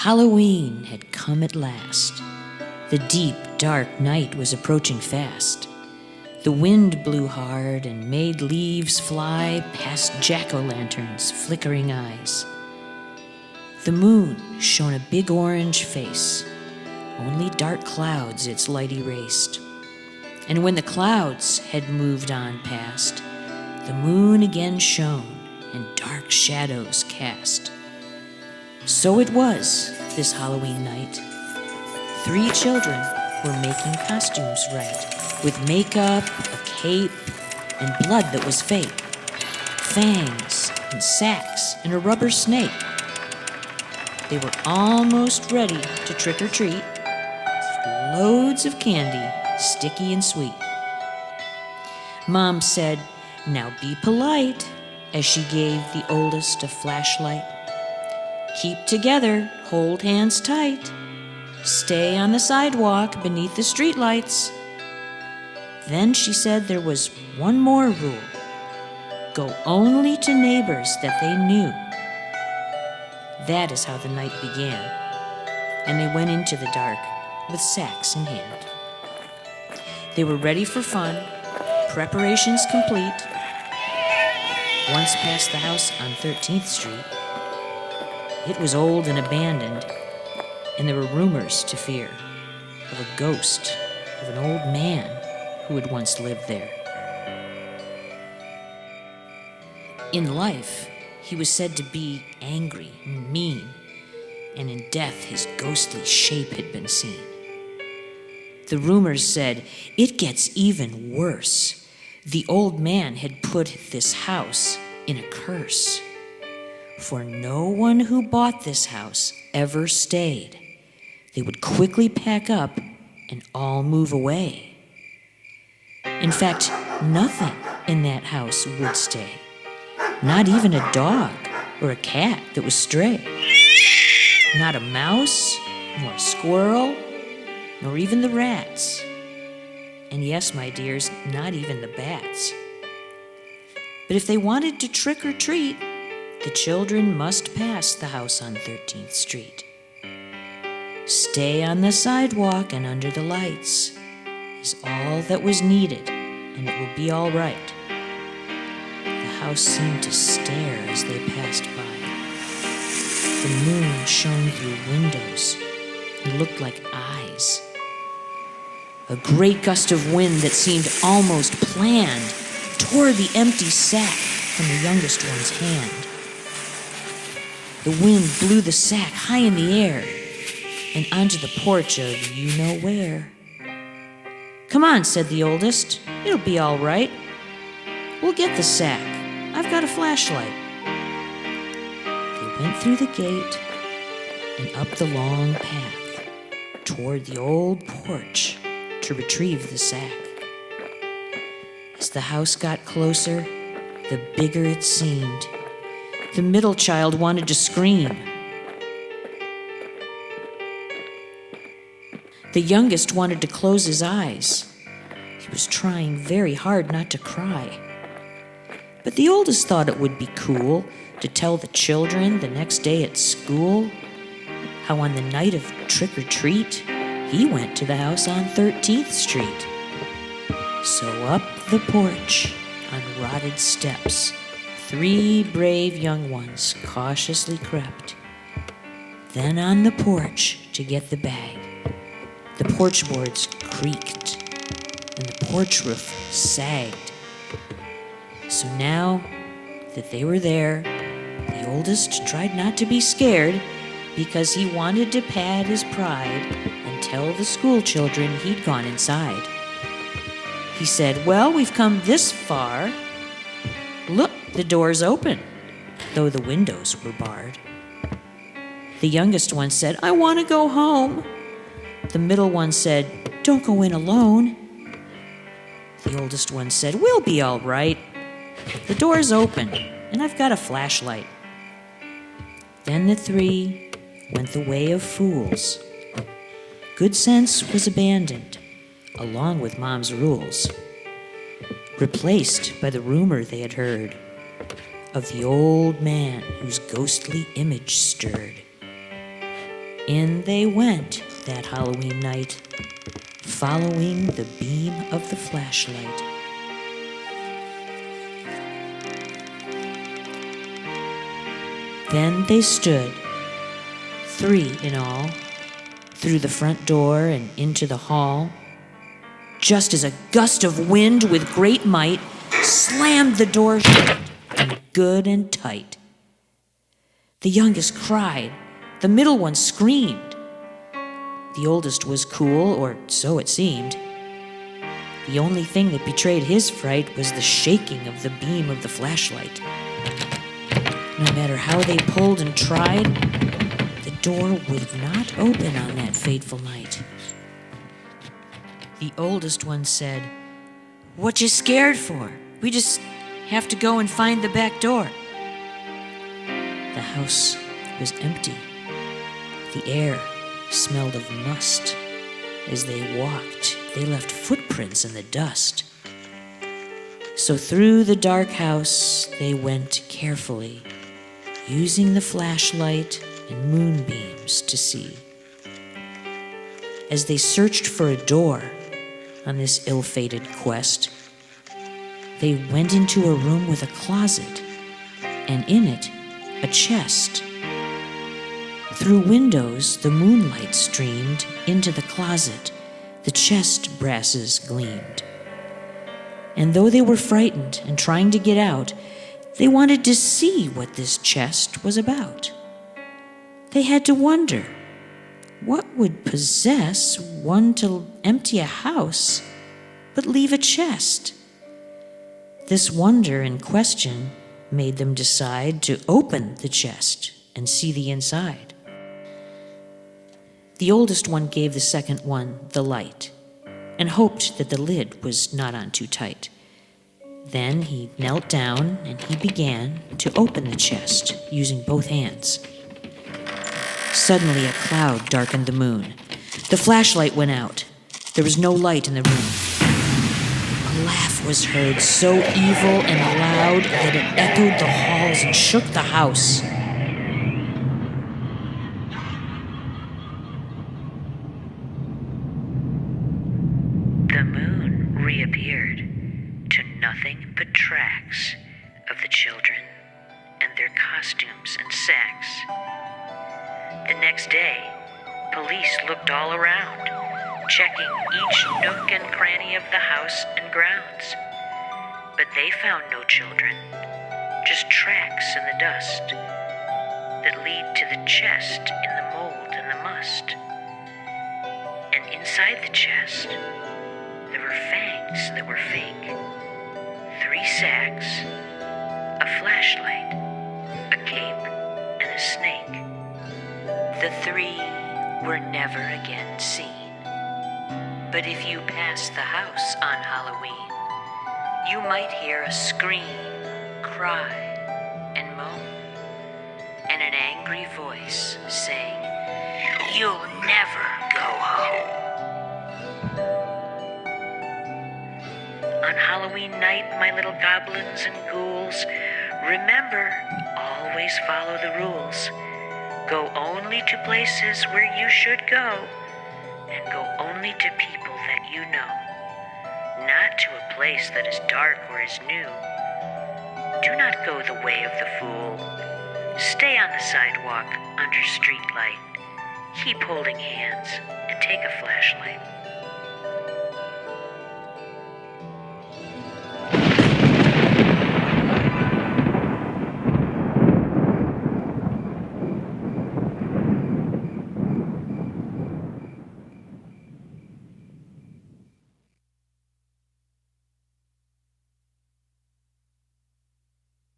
Halloween had come at last. The deep, dark night was approaching fast. The wind blew hard and made leaves fly past jack-o'-lanterns' flickering eyes. The moon shone a big orange face. Only dark clouds its light erased. And when the clouds had moved on past, the moon again shone and dark shadows cast. So it was this Halloween night. 3 children were making costumes right, with makeup, a cape, and blood that was fake, fangs and sacks and a rubber snake. They were almost ready to trick or treat, with loads of candy, sticky and sweet. Mom said, "Now be polite," as she gave the oldest a flashlight. "Keep together, hold hands tight. Stay on the sidewalk beneath the streetlights." Then she said there was one more rule. Go only to neighbors that they knew. That is how the night began, and they went into the dark with sacks in hand. They were ready for fun, preparations complete. Once past the house on 13th Street, it was old and abandoned, and there were rumors to fear of a ghost of an old man who had once lived there. In life, he was said to be angry and mean, and in death his ghostly shape had been seen. The rumors said, it gets even worse. The old man had put this house in a curse. For no one who bought this house ever stayed. They would quickly pack up and all move away. In fact, nothing in that house would stay. Not even a dog or a cat that was stray. Not a mouse, nor a squirrel, nor even the rats. And yes, my dears, not even the bats. But if they wanted to trick or treat, the children must pass the house on 13th Street. Stay on the sidewalk and under the lights is all that was needed, and it will be all right. The house seemed to stare as they passed by. The moon shone through windows and looked like eyes. A great gust of wind that seemed almost planned tore the empty sack from the youngest one's hand. The wind blew the sack high in the air and onto the porch of you-know-where. "Come on," said the oldest. "It'll be all right. We'll get the sack. I've got a flashlight." They went through the gate and up the long path toward the old porch to retrieve the sack. As the house got closer, the bigger it seemed. The middle child wanted to scream. The youngest wanted to close his eyes. He was trying very hard not to cry. But the oldest thought it would be cool to tell the children the next day at school how on the night of trick-or-treat, he went to the house on 13th Street. So up the porch, on rotted steps, 3 brave young ones cautiously crept. Then on the porch to get the bag. The porch boards creaked, and the porch roof sagged. So now that they were there, the oldest tried not to be scared because he wanted to pad his pride and tell the school children he'd gone inside. He said, "Well, we've come this far. Look, the door's open, though the windows were barred." The youngest one said, "I want to go home." The middle one said, "Don't go in alone." The oldest one said, "We'll be all right. The door's open, and I've got a flashlight." Then the 3 went the way of fools. Good sense was abandoned, along with Mom's rules, replaced by the rumor they had heard of the old man whose ghostly image stirred. In they went that Halloween night, following the beam of the flashlight. Then they stood, 3 in all, through the front door and into the hall, just as a gust of wind with great might slammed the door shut and good and tight. The youngest cried, the middle one screamed. The oldest was cool, or so it seemed. The only thing that betrayed his fright was the shaking of the beam of the flashlight. No matter how they pulled and tried, the door would not open on that fateful night. The oldest one said, "What you scared for? We just have to go and find the back door." The house was empty. The air smelled of must. As they walked, they left footprints in the dust. So through the dark house they went carefully, using the flashlight and moonbeams to see. As they searched for a door on this ill-fated quest, they went into a room with a closet, and in it, a chest. Through windows, the moonlight streamed into the closet. The chest brasses gleamed. And though they were frightened and trying to get out, they wanted to see what this chest was about. They had to wonder, what would possess one to empty a house but leave a chest? This wonder and question made them decide to open the chest and see the inside. The oldest one gave the second one the light and hoped that the lid was not on too tight. Then he knelt down and he began to open the chest using both hands. Suddenly a cloud darkened the moon. The flashlight went out. There was no light in the room. A laugh was heard, so evil and loud that it echoed the halls and shook the house. The moon reappeared, to nothing but tracks of the children and their costumes and sacks. The next day, police looked all around, checking each nook and cranny of the house and grounds. But they found no children, just tracks in the dust that lead to the chest in the mold and the must. And inside the chest, there were fangs that were fake, 3 sacks, a flashlight, a cape, and a snake. The 3 were never again seen. But if you passed the house on Halloween, you might hear a scream, cry, and moan, and an angry voice saying, "You'll never go home." On Halloween night, my little goblins and ghouls, remember, always follow the rules. Go only to places where you should go, and go only to people that you know, not to a place that is dark or is new. Do not go the way of the fool. Stay on the sidewalk under street light. Keep holding hands and take a flashlight.